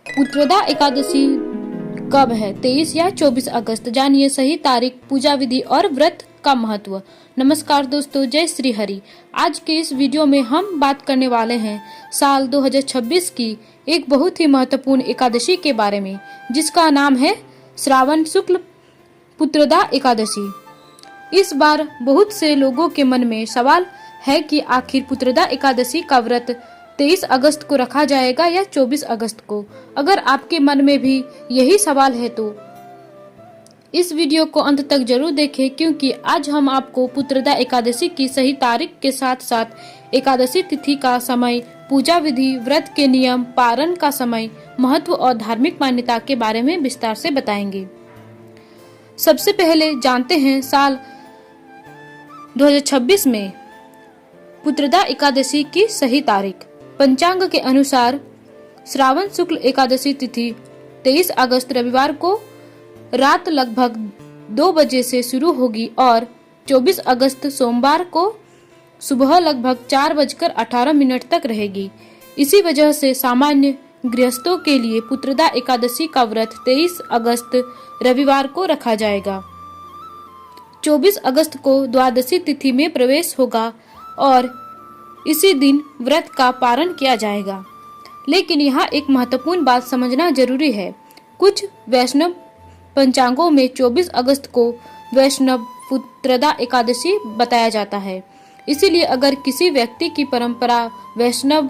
पुत्रदा एकादशी कब है? 23 या 24 अगस्त। जानिए सही तारीख, पूजा विधि और व्रत का महत्व। नमस्कार दोस्तों, जय श्री हरि। आज के इस वीडियो में हम बात करने वाले हैं साल 2026 की एक बहुत ही महत्वपूर्ण एकादशी के बारे में, जिसका नाम है श्रावण शुक्ल पुत्रदा एकादशी। इस बार बहुत से लोगों के मन में सवाल है कि आखिर पुत्रदा एकादशी का व्रत 23 अगस्त को रखा जाएगा या 24 अगस्त को। अगर आपके मन में भी यही सवाल है तो इस वीडियो को अंत तक जरूर देखें, क्योंकि आज हम आपको पुत्रदा एकादशी की सही तारीख के साथ साथ एकादशी तिथि का समय, पूजा विधि, व्रत के नियम, पारण का समय, महत्व और धार्मिक मान्यता के बारे में विस्तार से बताएंगे। सबसे पहले जानते हैं साल 2026 में पुत्रदा एकादशी की सही तारीख। पंचांग के अनुसार श्रावण शुक्ल एकादशी तिथि 23 अगस्त रविवार को रात लगभग 2 बजे से शुरू होगी और 24 अगस्त सोमवार को सुबह लगभग 4:18 तक रहेगी। इसी वजह से सामान्य गृहस्थों के लिए पुत्रदा एकादशी का व्रत 23 अगस्त रविवार को रखा जाएगा। 24 अगस्त को द्वादशी तिथि में प्रवेश होगा और इसी दिन व्रत का पारण किया जाएगा। लेकिन यहाँ एक महत्वपूर्ण बात समझना जरूरी है। कुछ वैष्णव पंचांगों में 24 अगस्त को वैष्णव पुत्रदा एकादशी बताया जाता है। इसीलिए अगर किसी व्यक्ति की परंपरा वैष्णव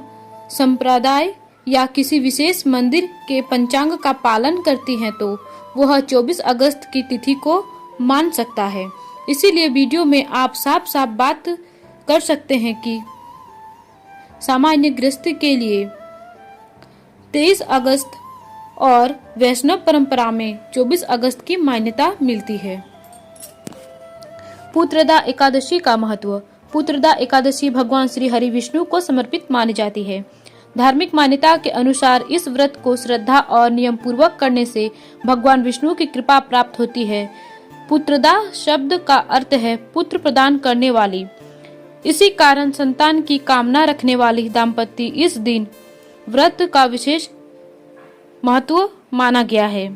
संप्रदाय या किसी विशेष मंदिर के पंचांग का पालन करती है तो वह 24 अगस्त की तिथि को मान सकता है। इसीलिए वीडियो में आप साफ साफ बात कर सकते हैं कि सामान्य गृहस्थी के लिए 23 अगस्त और वैष्णव परंपरा में 24 अगस्त की मान्यता मिलती है। पुत्रदा एकादशी का महत्व। पुत्रदा एकादशी भगवान श्री हरि विष्णु को समर्पित मानी जाती है। धार्मिक मान्यता के अनुसार इस व्रत को श्रद्धा और नियम पूर्वक करने से भगवान विष्णु की कृपा प्राप्त होती है। पुत्रदा शब्द का अर्थ है पुत्र प्रदान करने वाली। इसी कारण संतान की कामना रखने वाली दंपति इस दिन व्रत का विशेष महत्व माना गया है।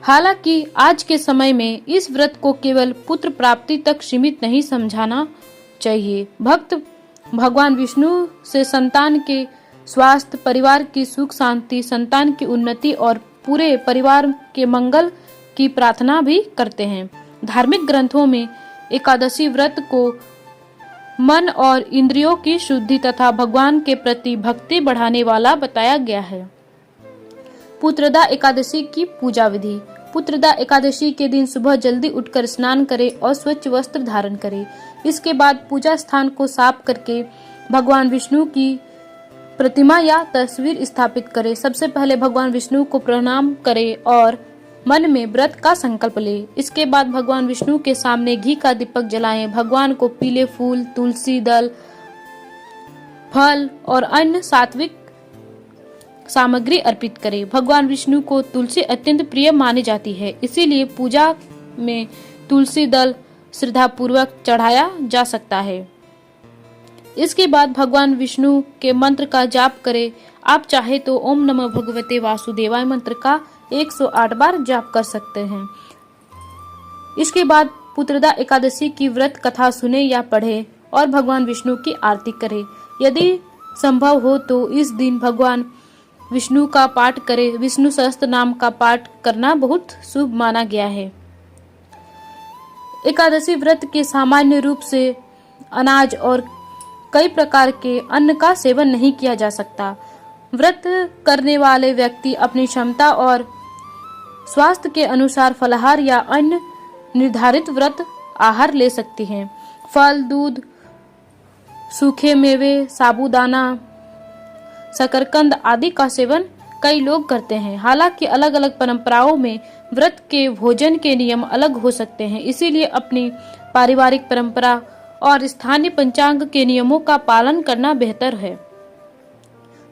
हालांकि आज के समय में इस व्रत को केवल पुत्र प्राप्ति तक सीमित नहीं समझाना चाहिए। भक्त भगवान विष्णु से संतान के स्वास्थ्य, परिवार की सुख शांति, संतान की उन्नति और पूरे परिवार के मंगल की प्रार्थना भी करते हैं। धार्मिक ग्रंथों में एकादशी व्रत को मन और इंद्रियों की शुद्धि तथा भगवान के प्रति भक्ति बढ़ाने वाला बताया गया है। पुत्रदा एकादशी की पूजा विधि। पुत्रदा एकादशी के दिन सुबह जल्दी उठकर स्नान करें और स्वच्छ वस्त्र धारण करें। इसके बाद पूजा स्थान को साफ करके भगवान विष्णु की प्रतिमा या तस्वीर स्थापित करें। सबसे पहले भगवान विष्णु को प्रणाम करें और मन में व्रत का संकल्प ले। इसके बाद भगवान विष्णु के सामने घी का दीपक जलाएं। भगवान को पीले फूल, तुलसी दल, फल और अन्य सात्विक सामग्री अर्पित करें। भगवान विष्णु को तुलसी अत्यंत प्रिय मानी जाती है, इसीलिए पूजा में तुलसी दल श्रद्धा पूर्वक चढ़ाया जा सकता है। इसके बाद भगवान विष्णु के मंत्र का जाप करें। आप चाहे तो ओम नमः भगवते वासुदेवाय मंत्र का 108 बार जाप कर सकते हैं। इसके बाद पुत्रदा एकादशी की व्रत कथा सुने या पढ़े और भगवान विष्णु की आरती करें। यदि संभव हो तो इस दिन भगवान विष्णु का पाठ करें। विष्णु सहस्त्र नाम का पाठ करना बहुत शुभ माना गया है। एकादशी व्रत के सामान्य रूप से अनाज और कई प्रकार के अन्न का सेवन नहीं किया जा सकता। व्रत करने वाले व्यक्ति अपनी क्षमता और स्वास्थ्य के अनुसार फलाहार या अन्य निर्धारित व्रत आहार ले सकते हैं। फल, दूध, सूखे मेवे, साबूदाना, शकरकंद आदि का सेवन कई लोग करते हैं। हालांकि अलग अलग परंपराओं में व्रत के भोजन के नियम अलग हो सकते हैं, इसीलिए अपनी पारिवारिक परंपरा और स्थानीय पंचांग के नियमों का पालन करना बेहतर है।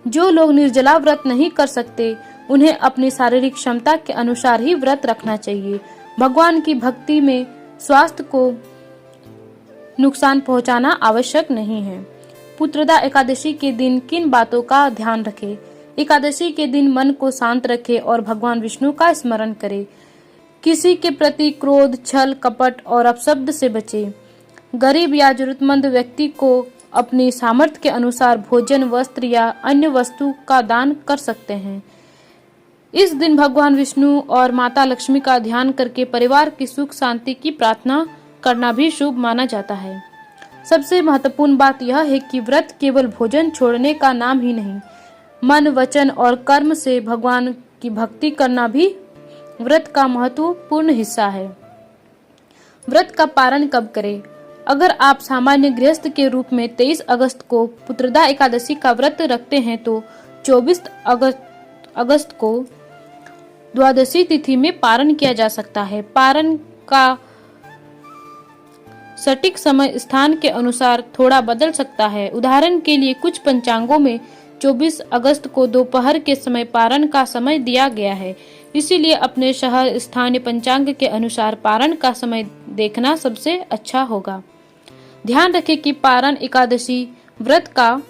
जो लोग निर्जला व्रत नहीं कर सकते उन्हें अपनी शारीरिक क्षमता के अनुसार ही व्रत रखना चाहिए। भगवान की भक्ति में स्वास्थ्य को नुकसान पहुंचाना आवश्यक नहीं है। पुत्रदा एकादशी के दिन किन बातों का ध्यान रखें? एकादशी के दिन मन को शांत रखें और भगवान विष्णु का स्मरण करें। किसी के प्रति क्रोध, छल, कपट और अपशब्द से बचें। गरीब या जरूरतमंद व्यक्ति को अपनी सामर्थ्य के अनुसार भोजन, वस्त्र या अन्य वस्तु का दान कर सकते हैं। इस दिन भगवान विष्णु और माता लक्ष्मी का ध्यान करके परिवार की सुख शांति की प्रार्थना करना भी शुभ माना जाता है। सबसे महत्वपूर्ण बात यह है कि व्रत केवल भोजन छोड़ने का नाम ही नहीं, मन, वचन और कर्म से भगवान की भक्ति करना भी व्रत का महत्वपूर्ण हिस्सा है। व्रत का पारण कब करें? अगर आप सामान्य गृहस्थ के रूप में 23 अगस्त को पुत्रदा एकादशी का व्रत रखते हैं तो 24 अगस्त को द्वादशी तिथि में पारण किया जा सकता है। पारण का सटीक समय स्थान के अनुसार थोड़ा बदल सकता है। उदाहरण के लिए कुछ पंचांगों में 24 अगस्त को दोपहर के समय पारण का समय दिया गया है, इसीलिए अपने शहर स्थानीय पंचांग के अनुसार पारण का समय देखना सबसे अच्छा होगा। ध्यान रखें कि पारण एकादशी व्रत का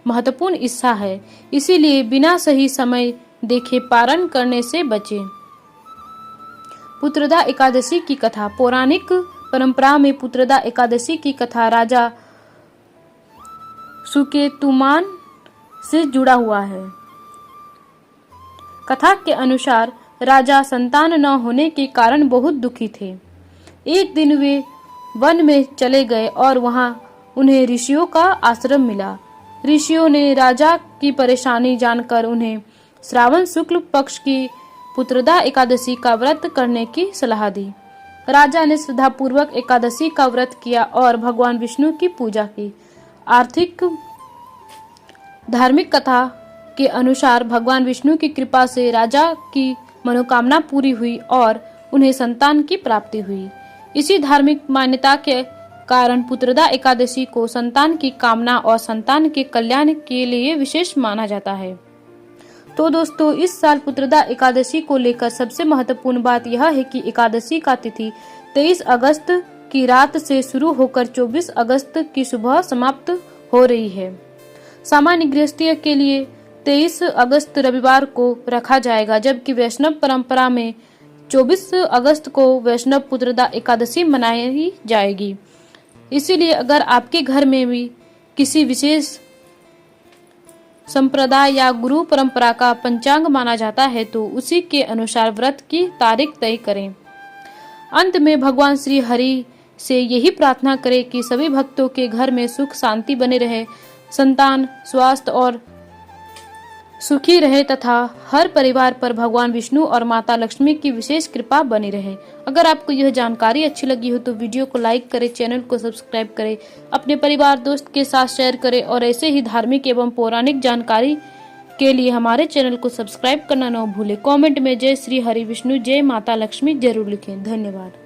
महत्वपूर्ण हिस्सा है, इसीलिए बिना सही समय देखे पारण करने से बचें। पुत्रदा एकादशी की कथा। पौराणिक परंपरा में पुत्रदा एकादशी की कथा राजा सुकेतुमान से जुड़ा हुआ है। कथा के अनुसार राजा संतान न होने के कारण बहुत दुखी थे। एक दिन वे वन में चले गए और वहां उन्हें ऋषियों का आश्रम मिला। ऋषियों ने राजा की परेशानी जानकर उन्हें श्रावण शुक्ल पक्ष की पुत्रदा एकादशी का व्रत करने की सलाह दी। राजा ने श्रद्धापूर्वक एकादशी का व्रत किया और भगवान विष्णु की पूजा की। धार्मिक कथा के अनुसार भगवान विष्णु की कृपा से राजा की मनोकामना पूरी हुई और उन्हें संतान की प्राप्ति हुई। इसी धार्मिक मान्यता के कारण पुत्रदा एकादशी को संतान की कामना और संतान के कल्याण के लिए विशेष माना जाता है। तो दोस्तों, इस साल पुत्रदा एकादशी को लेकर सबसे महत्वपूर्ण बात यह है कि एकादशी का तिथि 23 अगस्त की रात से शुरू होकर 24 अगस्त की सुबह समाप्त हो रही है। सामान्य गृहस्थी के लिए 23 अगस्त रविवार को रखा जाएगा, जबकि वैष्णव परंपरा में 24 अगस्त को वैष्णव पुत्रदा एकादशी मनाई जाएगी। इसीलिए अगर आपके घर में भी किसी विशेष संप्रदाय या गुरु परंपरा का पंचांग माना जाता है तो उसी के अनुसार व्रत की तारीख तय करें। अंत में भगवान श्री हरि से यही प्रार्थना करें कि सभी भक्तों के घर में सुख शांति बने रहे, संतान स्वास्थ्य और सुखी रहे तथा हर परिवार पर भगवान विष्णु और माता लक्ष्मी की विशेष कृपा बनी रहे। अगर आपको यह जानकारी अच्छी लगी हो तो वीडियो को लाइक करें, चैनल को सब्सक्राइब करें, अपने परिवार दोस्त के साथ शेयर करें और ऐसे ही धार्मिक एवं पौराणिक जानकारी के लिए हमारे चैनल को सब्सक्राइब करना न भूलें। कमेंट में जय श्री हरि विष्णु, जय माता लक्ष्मी जरूर लिखें। धन्यवाद।